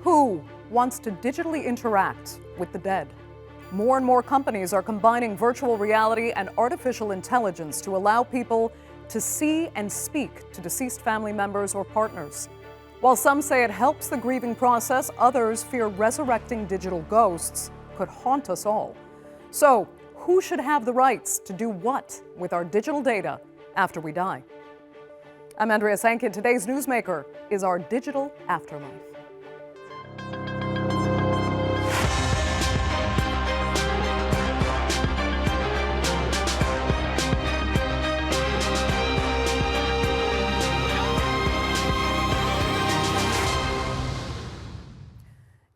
Who wants to digitally interact with the dead? More and more companies are combining virtual reality and artificial intelligence to allow people to see and speak to deceased family members or partners. While some say it helps the grieving process, others fear resurrecting digital ghosts could haunt us all. So, who should have the rights to do what with our digital data after we die? I'm Andrea Sankin. Today's Newsmaker is our digital afterlife.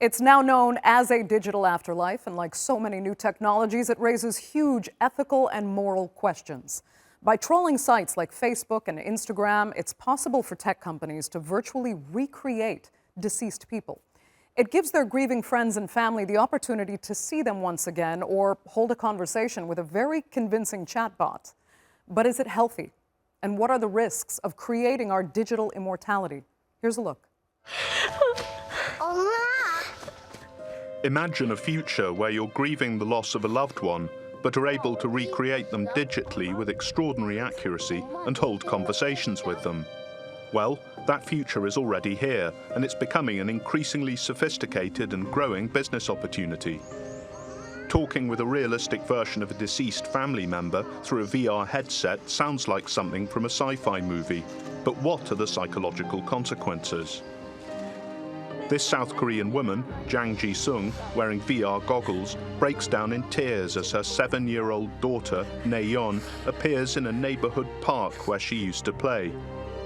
It's now known as a digital afterlife, and like so many new technologies, it raises huge ethical and moral questions. By trolling sites like Facebook and Instagram, it's possible for tech companies to virtually recreate deceased people. It gives their grieving friends and family the opportunity to see them once again or hold a conversation with a very convincing chatbot. But is it healthy? And what are the risks of creating our digital immortality? Here's a look. Imagine a future where you're grieving the loss of a loved one, but are able to recreate them digitally with extraordinary accuracy and hold conversations with them. Well, that future is already here, and it's becoming an increasingly sophisticated and growing business opportunity. Talking with a realistic version of a deceased family member through a VR headset sounds like something from a sci-fi movie, but what are the psychological consequences? This South Korean woman, Jang Ji-sung, wearing VR goggles, breaks down in tears as her 7-year-old daughter, Naeyeon, appears in a neighborhood park where she used to play.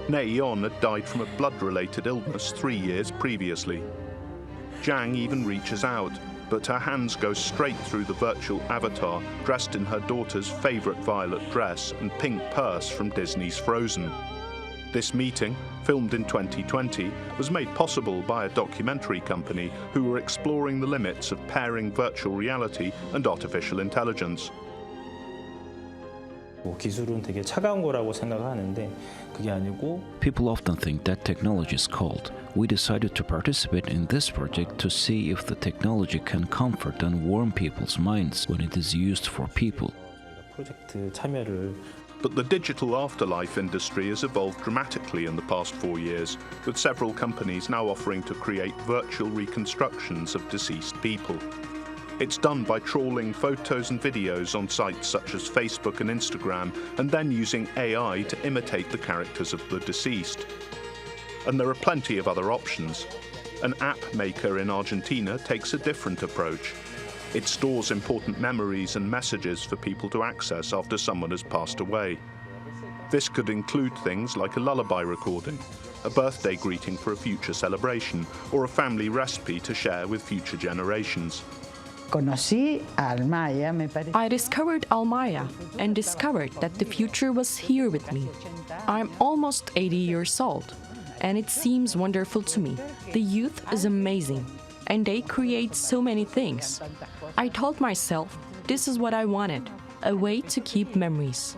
Naeyeon had died from a blood-related illness 3 years previously. Jang even reaches out, but her hands go straight through the virtual avatar, dressed in her daughter's favorite violet dress and pink purse from Disney's Frozen. This meeting, filmed in 2020, was made possible by a documentary company who were exploring the limits of pairing virtual reality and artificial intelligence. 기술은 되게 차가운 거라고 생각하는데 그게 아니고 People often think that technology is cold. We decided to participate in this project to see if the technology can comfort and warm people's minds when it is used for people. 프로젝트 참여를 But the digital afterlife industry has evolved dramatically in the past 4 years, with several companies now offering to create virtual reconstructions of deceased people. It's done by trawling photos and videos on sites such as Facebook and Instagram, and then using AI to imitate the characters of the deceased. And there are plenty of other options. An app maker in Argentina takes a different approach. It stores important memories and messages for people to access after someone has passed away. This could include things like a lullaby recording, a birthday greeting for a future celebration, or a family recipe to share with future generations. I discovered Almaya and discovered that the future was here with me. I'm almost 80 years old, and it seems wonderful to me. The youth is amazing, and they create so many things. I told myself this is what I wanted, a way to keep memories.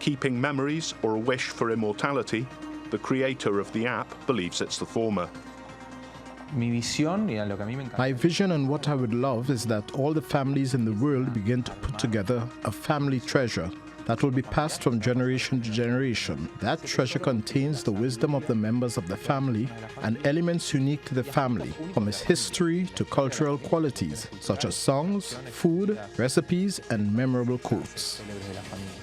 Keeping memories or a wish for immortality, the creator of the app believes it's the former. My vision and what I would love is that all the families in the world begin to put together a family treasure that will be passed from generation to generation. That treasure contains the wisdom of the members of the family and elements unique to the family, from its history to cultural qualities, such as songs, food, recipes, and memorable quotes.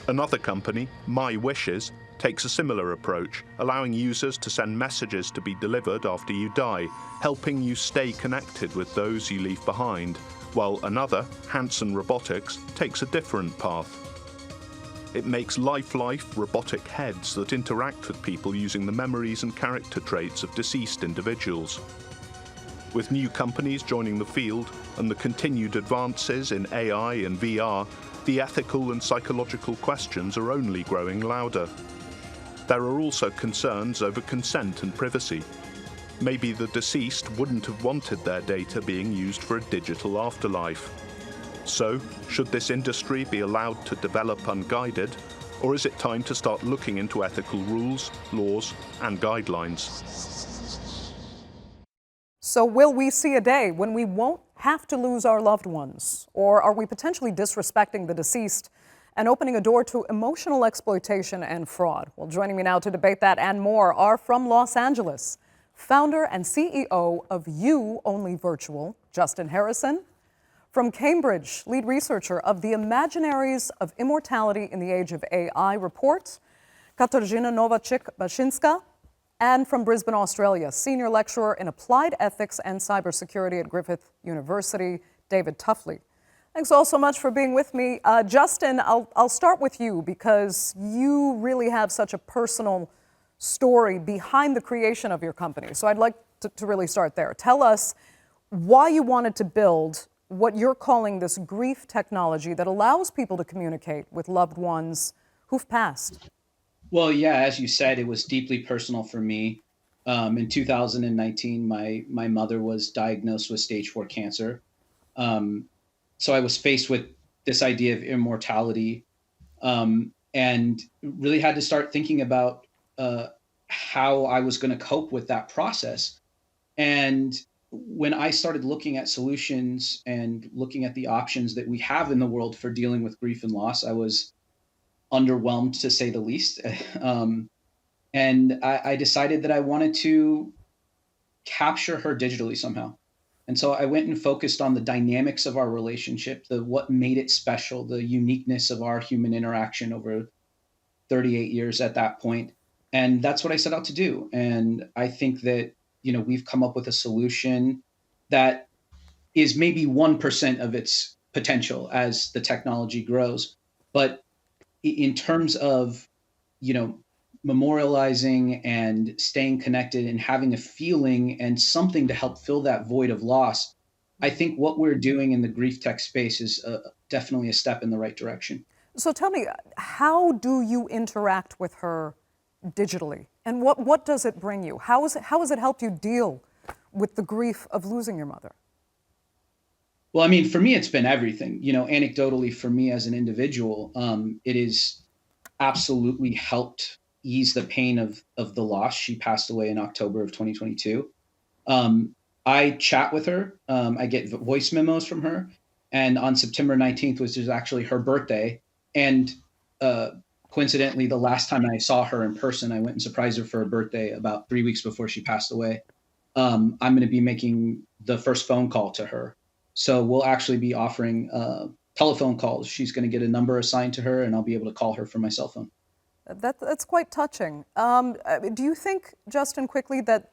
Another company, My Wishes, takes a similar approach, allowing users to send messages to be delivered after you die, helping you stay connected with those you leave behind, while another, Hanson Robotics, takes a different path. It makes lifelike robotic heads that interact with people using the memories and character traits of deceased individuals. With new companies joining the field and the continued advances in AI and VR, the ethical and psychological questions are only growing louder. There are also concerns over consent and privacy. Maybe the deceased wouldn't have wanted their data being used for a digital afterlife. So, should this industry be allowed to develop unguided, or is it time to start looking into ethical rules, laws, and guidelines? So will we see a day when we won't have to lose our loved ones? Or are we potentially disrespecting the deceased and opening a door to emotional exploitation and fraud? Well, joining me now to debate that and more are from Los Angeles, founder and CEO of You Only Virtual, Justin Harrison. From Cambridge, lead researcher of the Imaginaries of Immortality in the Age of AI report, Katarzyna Nowaczyk-Basinska. And from Brisbane, Australia, senior lecturer in applied ethics and cybersecurity at Griffith University, David Tuffley. Thanks all so much for being with me. Justin, I'll start with you because you really have such a personal story behind the creation of your company. So I'd like to really start there. Tell us why you wanted to build what you're calling this grief technology that allows people to communicate with loved ones who've passed. Well, yeah, as you said, it was deeply personal for me. In 2019, my mother was diagnosed with stage 4 cancer. So I was faced with this idea of immortality, and really had to start thinking about how I was going to cope with that process. And when I started looking at solutions and looking at the options that we have in the world for dealing with grief and loss, I was underwhelmed, to say the least. And I decided that I wanted to capture her digitally somehow. And so I went and focused on the dynamics of our relationship, what made it special, the uniqueness of our human interaction over 38 years at that point. And that's what I set out to do. And I think that, we've come up with a solution that is maybe 1% of its potential as the technology grows. But in terms of, memorializing and staying connected and having a feeling and something to help fill that void of loss, I think what we're doing in the grief tech space is definitely a step in the right direction. So tell me, how do you interact with her digitally? And what does it bring you? How has it helped you deal with the grief of losing your mother? Well, I mean, for me, it's been everything. Anecdotally, for me as an individual, it has absolutely helped ease the pain of the loss. She passed away in October of 2022. I chat with her. I get voice memos from her. And on September 19th, which is actually her birthday, and coincidentally, the last time I saw her in person, I went and surprised her for her birthday about 3 weeks before she passed away. I'm going to be making the first phone call to her. So we'll actually be offering telephone calls. She's going to get a number assigned to her, and I'll be able to call her from my cell phone. That's quite touching. Do you think, Justin, quickly, that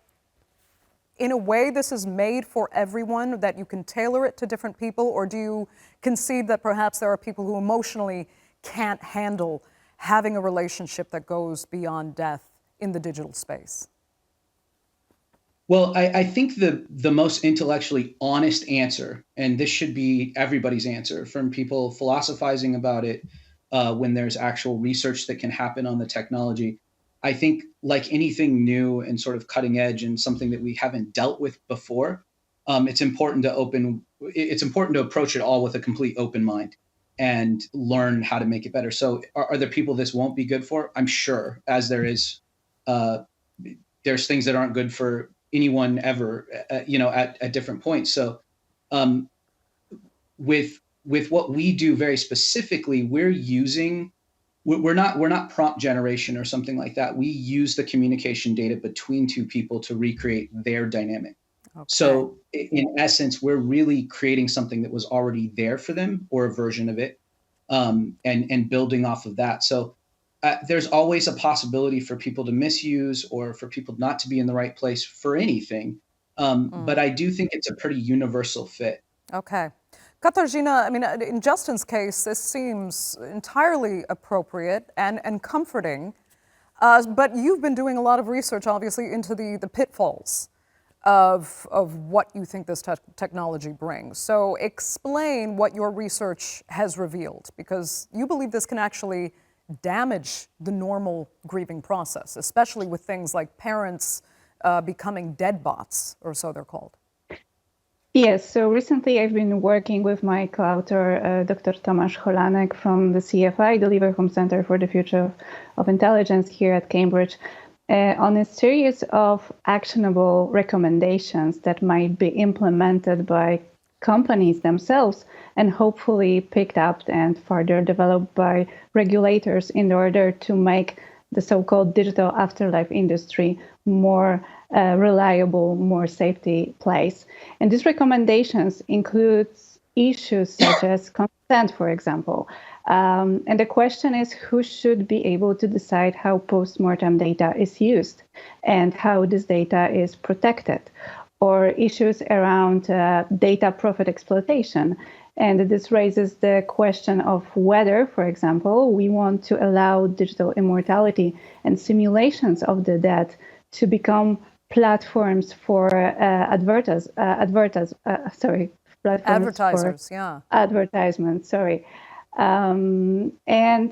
in a way this is made for everyone, that you can tailor it to different people, or do you concede that perhaps there are people who emotionally can't handle having a relationship that goes beyond death in the digital space? Well, I think the most intellectually honest answer, and this should be everybody's answer, from people philosophizing about it when there's actual research that can happen on the technology. I think, like anything new and sort of cutting edge and something that we haven't dealt with before, it's important to approach it all with a complete open mind and learn how to make it better. So are there people this won't be good for? I'm sure, as there is, there's things that aren't good for anyone ever, at different points. So with what we do very specifically, we're not prompt generation or something like that. We use the communication data between two people to recreate their dynamic. Okay. So in essence, we're really creating something that was already there for them, or a version of it, and building off of that. So there's always a possibility for people to misuse or for people not to be in the right place for anything. But I do think it's a pretty universal fit. Okay. Katarzyna, I mean, in Justin's case, this seems entirely appropriate and comforting. But you've been doing a lot of research, obviously, into the pitfalls of what you think this technology brings. So explain what your research has revealed, because you believe this can actually damage the normal grieving process, especially with things like parents becoming dead bots, or so they're called. Yes, so recently I've been working with my co-author, Dr. Tomasz Holanek from the CFI, the Leverhulme Center for the Future of Intelligence here at Cambridge. on a series of actionable recommendations that might be implemented by companies themselves and hopefully picked up and further developed by regulators in order to make the so-called digital afterlife industry more reliable, more safety place. And these recommendations include issues such as consent, for example. And the question is, who should be able to decide how post-mortem data is used and how this data is protected? Or issues around data profit exploitation. And this raises the question of whether, for example, we want to allow digital immortality and simulations of the dead to become platforms for advertisers, yeah. Advertisements, sorry. And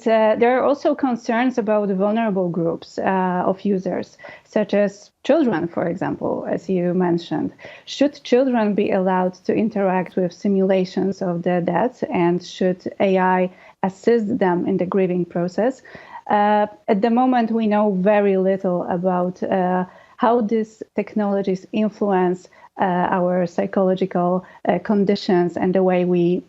there are also concerns about vulnerable groups of users, such as children, for example, as you mentioned. Should children be allowed to interact with simulations of their deaths, and should AI assist them in the grieving process? At the moment, we know very little about how these technologies influence our psychological conditions and the way we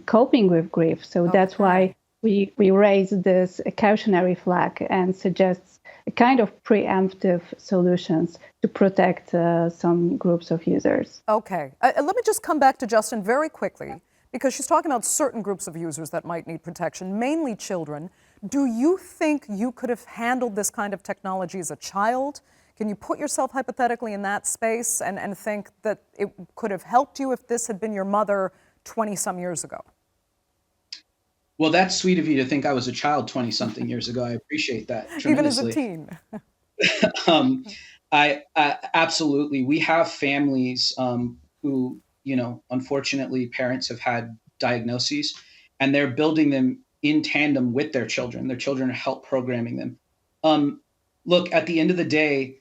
coping with grief. So that's why we raise this cautionary flag and suggests a kind of preemptive solutions to protect some groups of users. Okay. Let me just come back to Justin very quickly, because she's talking about certain groups of users that might need protection, mainly children. Do you think you could have handled this kind of technology as a child? Can you put yourself hypothetically in that space and think that it could have helped you if this had been your mother 20-some years ago? Well, that's sweet of you to think I was a child 20-something years ago. I appreciate that tremendously. Even as a teen. I absolutely. We have families who, unfortunately, parents have had diagnoses, and they're building them in tandem with their children. Their children are help programming them. Look, at the end of the day,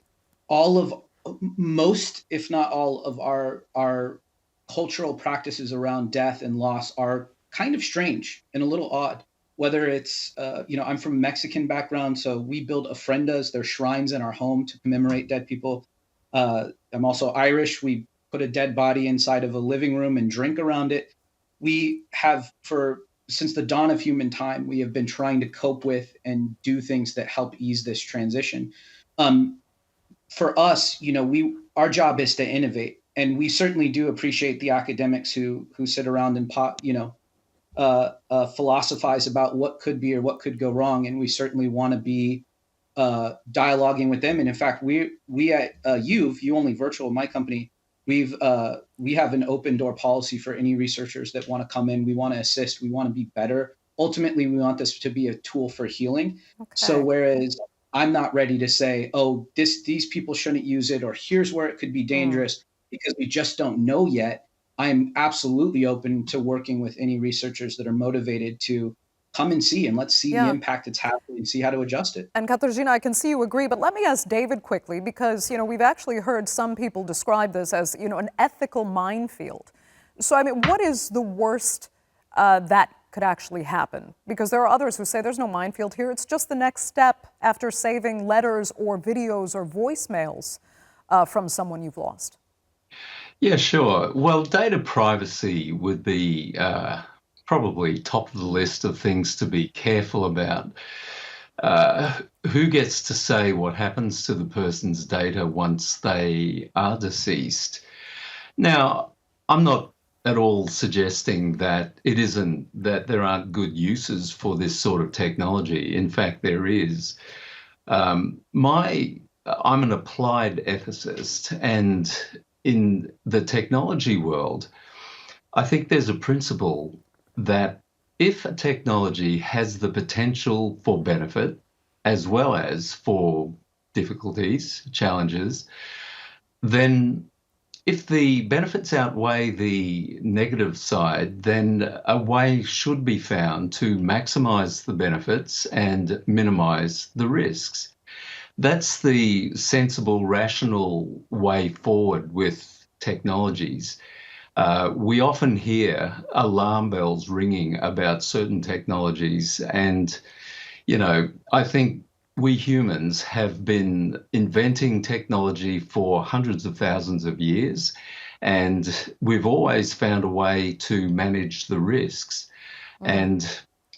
most, if not all, of our cultural practices around death and loss are kind of strange and a little odd. Whether it's, I'm from a Mexican background, so we build ofrendas, they're shrines in our home to commemorate dead people. I'm also Irish. We put a dead body inside of a living room and drink around it. We have, since the dawn of human time, we have been trying to cope with and do things that help ease this transition. For us, our job is to innovate, and we certainly do appreciate the academics who sit around and philosophize about what could be or what could go wrong, and we certainly want to be dialoguing with them. And in fact, we at You Only Virtual, my company, we have an open door policy for any researchers that want to come in. We want to assist. We want to be better. Ultimately, we want this to be a tool for healing. Okay. So whereas I'm not ready to say, oh, these people shouldn't use it, or here's where it could be dangerous, because we just don't know yet. I'm absolutely open to working with any researchers that are motivated to come and see, and let's see the impact it's having and see how to adjust it. And Katarzyna, I can see you agree, but let me ask David quickly, because we've actually heard some people describe this as an ethical minefield. So I mean, what is the worst that could actually happen? Because there are others who say there's no minefield here. It's just the next step after saving letters or videos or voicemails from someone you've lost. Yeah, sure. Well, data privacy would be probably top of the list of things to be careful about. Who gets to say what happens to the person's data once they are deceased? Now, I'm not at all suggesting that that there aren't good uses for this sort of technology. In fact, there is. I'm an applied ethicist, and in the technology world, I think there's a principle that if a technology has the potential for benefit as well as for difficulties, challenges, then if the benefits outweigh the negative side, then a way should be found to maximize the benefits and minimize the risks. That's the sensible, rational way forward with technologies. We often hear alarm bells ringing about certain technologies, and I think we humans have been inventing technology for hundreds of thousands of years, and we've always found a way to manage the risks. And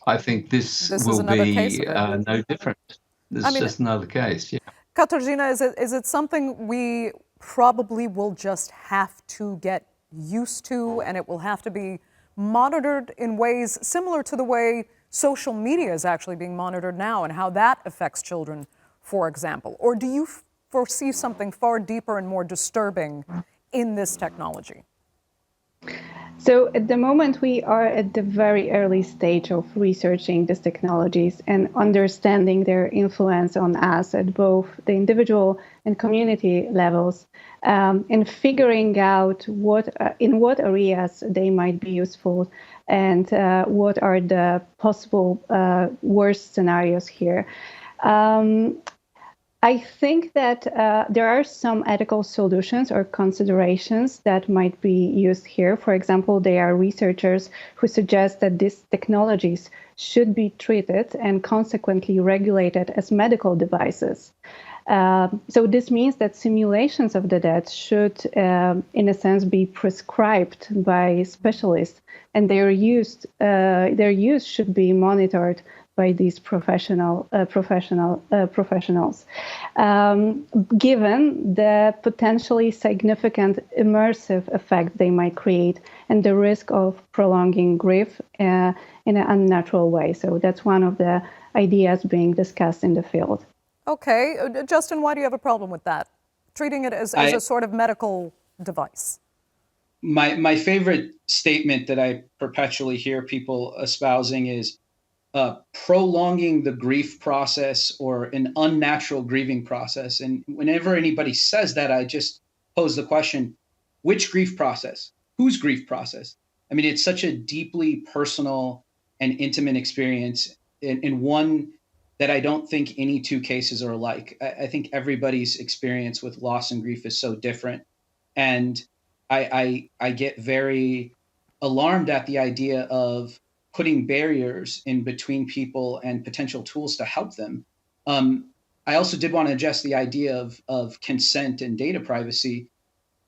I think this This is will another case be of it. no different. This I is mean, just another case, yeah. Katarzyna, is it something we probably will just have to get used to, and it will have to be monitored in ways similar to the way social media is actually being monitored now and how that affects children, for example? Or do you foresee something far deeper and more disturbing in this technology? So at the moment, we are at the very early stage of researching these technologies and understanding their influence on us at both the individual and community levels, and figuring out in what areas they might be useful and what are the possible worst scenarios here. I think that there are some ethical solutions or considerations that might be used here. For example, there are researchers who suggest that these technologies should be treated and consequently regulated as medical devices. So this means that simulations of the dead should, in a sense, be prescribed by specialists, and their use should be monitored by these professionals, given the potentially significant immersive effect they might create and the risk of prolonging grief in an unnatural way. So that's one of the ideas being discussed in the field. Okay, Justin, why do you have a problem with that? Treating it as a sort of medical device. My favorite statement that I perpetually hear people espousing is prolonging the grief process or an unnatural grieving process. And whenever anybody says that, I just pose the question, which grief process? Whose grief process? I mean, it's such a deeply personal and intimate experience, and one that I don't think any two cases are alike. I think everybody's experience with loss and grief is so different. And I get very alarmed at the idea of putting barriers in between people and potential tools to help them. I also did want to address the idea of consent and data privacy.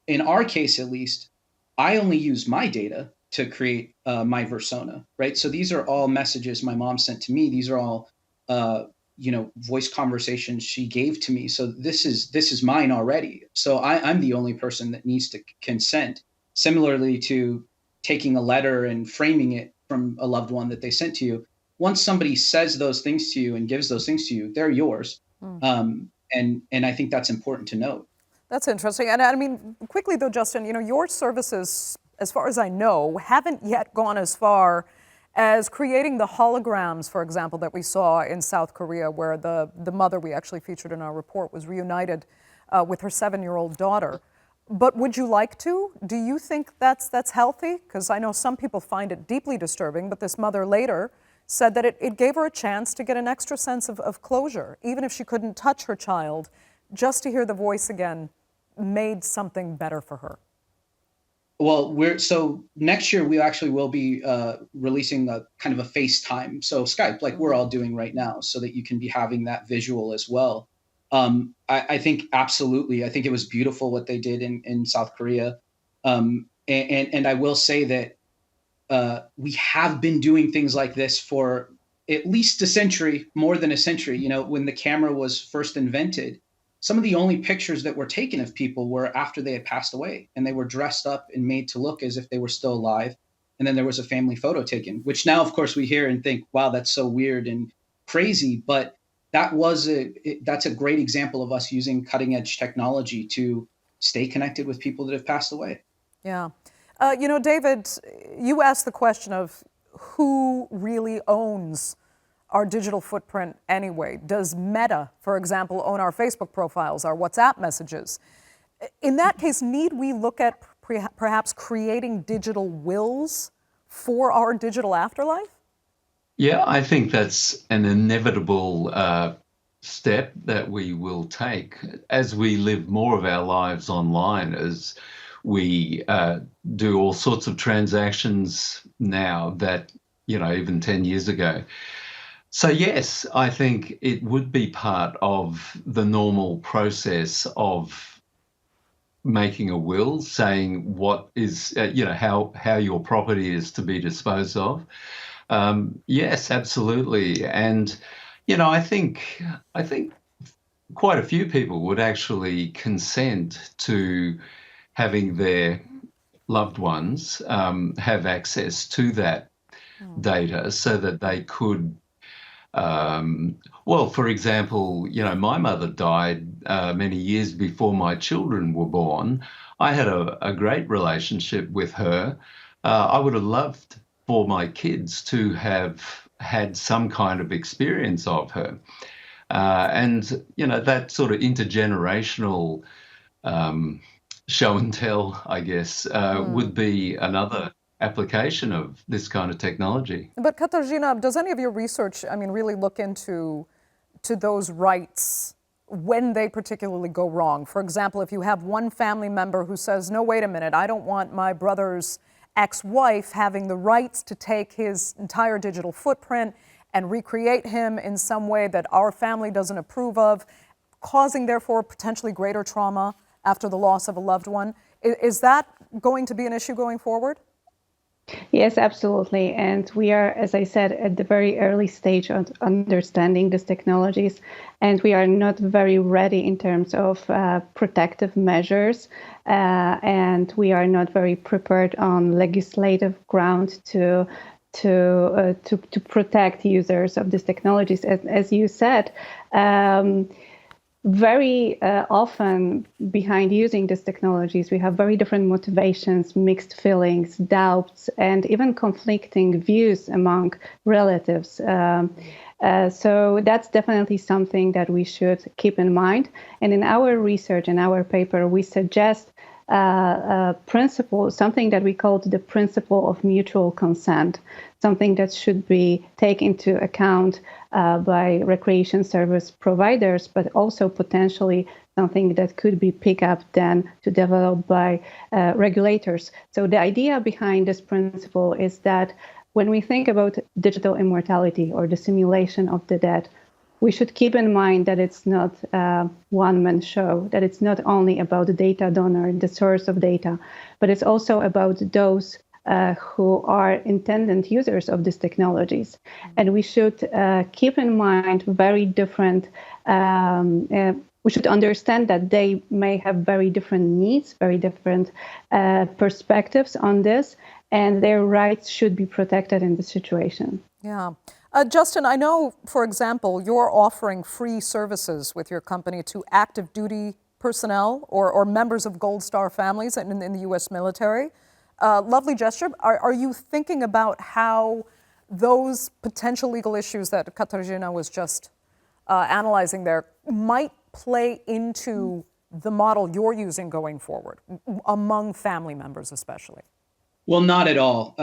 In our case, at least, I only use my data to create my persona, right? So these are all messages my mom sent to me. These are all, voice conversations she gave to me. So this is mine already. So I'm the only person that needs to consent. Similarly to taking a letter and framing it from a loved one that they sent to you. Once somebody says those things to you and gives those things to you, they're yours. And I think that's important to note. That's interesting. And I mean, quickly though, Justin, your services, as far as I know, haven't yet gone as far as creating the holograms, for example, that we saw in South Korea, where the mother we actually featured in our report was reunited with her 7-year-old daughter. But would you like to? Do you think that's healthy? Because I know some people find it deeply disturbing, but this mother later said that it gave her a chance to get an extra sense of closure. Even if she couldn't touch her child, just to hear the voice again made something better for her. Well, so next year we actually will be releasing a kind of a FaceTime, so Skype, like we're all doing right now, so that you can be having that visual as well. I think absolutely. I think it was beautiful what they did in South Korea. And I will say that we have been doing things like this for at least a century, more than a century. When the camera was first invented, some of the only pictures that were taken of people were after they had passed away, and they were dressed up and made to look as if they were still alive. And then there was a family photo taken, which now, of course, we hear and think, wow, that's so weird and crazy. But that's a great example of us using cutting edge technology to stay connected with people that have passed away. Yeah. David, you asked the question of who really owns our digital footprint anyway. Does Meta, for example, own our Facebook profiles, our WhatsApp messages? In that case, need we look at perhaps creating digital wills for our digital afterlife? Yeah, I think that's an inevitable step that we will take as we live more of our lives online, as we do all sorts of transactions now that, even 10 years ago. So yes, I think it would be part of the normal process of making a will, saying what is, how your property is to be disposed of. Yes, absolutely. And, I think quite a few people would actually consent to having their loved ones have access to that data so that they could, for example, my mother died many years before my children were born. I had a great relationship with her. I would have loved for my kids to have had some kind of experience of her. And, that sort of intergenerational show and tell, I guess, would be another application of this kind of technology. But Katarzyna, does any of your research, really look into those rights when they particularly go wrong? For example, if you have one family member who says, no, wait a minute, I don't want my brother's ex-wife having the rights to take his entire digital footprint and recreate him in some way that our family doesn't approve of, causing, therefore, potentially greater trauma after the loss of a loved one. Is that going to be an issue going forward? Yes, absolutely. And we are, as I said, at the very early stage of understanding these technologies, and we are not very ready in terms of protective measures, and we are not very prepared on legislative ground to protect users of these technologies. As you said, very often behind using these technologies, we have very different motivations, mixed feelings, doubts, and even conflicting views among relatives. So that's definitely something that we should keep in mind. And in our research, in our paper, we suggest a principle, something that we call the principle of mutual consent, something that should be taken into account by recreation service providers, but also potentially something that could be picked up then to develop by regulators. So the idea behind this principle is that when we think about digital immortality or the simulation of the dead, we should keep in mind that it's not a one-man show, that it's not only about the data donor, the source of data, but it's also about those who are intended users of these technologies. And we should keep in mind very different, we should understand that they may have very different needs, very different perspectives on this, and their rights should be protected in this situation. Yeah. Justin, I know, for example, you're offering free services with your company to active duty personnel or members of Gold Star families in the U.S. military. Lovely gesture. Are you thinking about how those potential legal issues that Katarzyna was just analyzing there might play into the model you're using going forward, among family members especially? Well, not at all.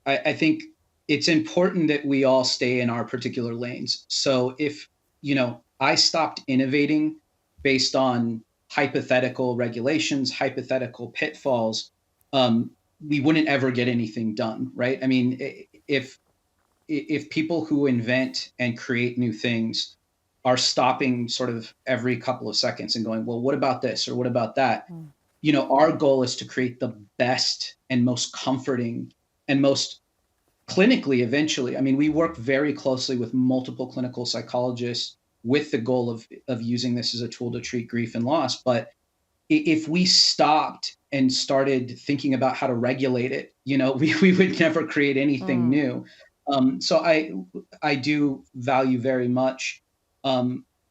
I think it's important that we all stay in our particular lanes. So if, I stopped innovating based on hypothetical regulations, hypothetical pitfalls, we wouldn't ever get anything done, right? I mean, if people who invent and create new things are stopping sort of every couple of seconds and going, well, what about this or what about that? Our goal is to create the best and most comforting and most clinically, eventually. I mean, we work very closely with multiple clinical psychologists with the goal of using this as a tool to treat grief and loss. But if we stopped and started thinking about how to regulate it, we would never create anything new. So I do value very much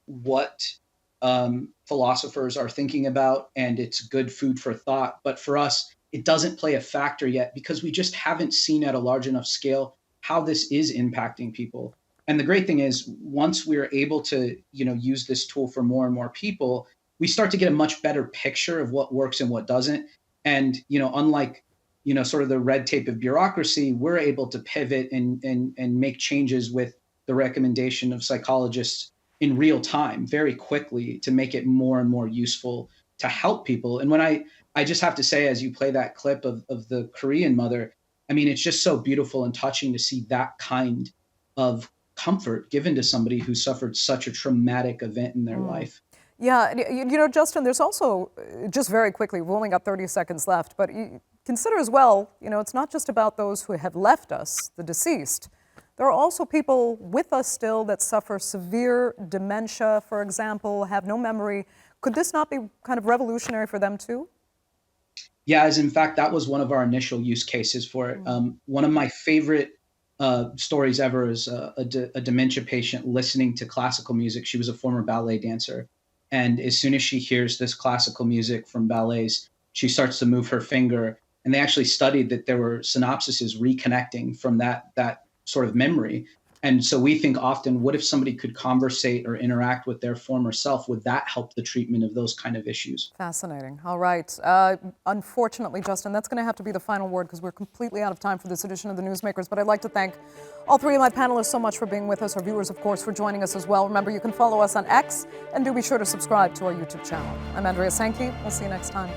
what philosophers are thinking about, and it's good food for thought. But for us, it doesn't play a factor yet because we just haven't seen at a large enough scale how this is impacting people. And the great thing is, once we're able to, use this tool for more and more people, we start to get a much better picture of what works and what doesn't. And, unlike, sort of the red tape of bureaucracy, we're able to pivot and make changes with the recommendation of psychologists in real time, very quickly, to make it more and more useful to help people. And when I just have to say, as you play that clip of the Korean mother, I mean, it's just so beautiful and touching to see that kind of comfort given to somebody who suffered such a traumatic event in their life. Yeah, Justin, there's also, just very quickly, we've only got 30 seconds left, but consider as well, it's not just about those who have left us, the deceased. There are also people with us still that suffer severe dementia, for example, have no memory. Could this not be kind of revolutionary for them too? Yeah, as in fact, that was one of our initial use cases for it. One of my favorite stories ever is a dementia patient listening to classical music. She was a former ballet dancer. And as soon as she hears this classical music from ballets, she starts to move her finger. And they actually studied that there were synapses reconnecting from that sort of memory. And so we think often, what if somebody could conversate or interact with their former self? Would that help the treatment of those kind of issues? Fascinating. All right. Unfortunately, Justin, that's going to have to be the final word because we're completely out of time for this edition of the Newsmakers. But I'd like to thank all three of my panelists so much for being with us, our viewers, of course, for joining us as well. Remember, you can follow us on X, and do be sure to subscribe to our YouTube channel. I'm Andrea Sankey. We'll see you next time.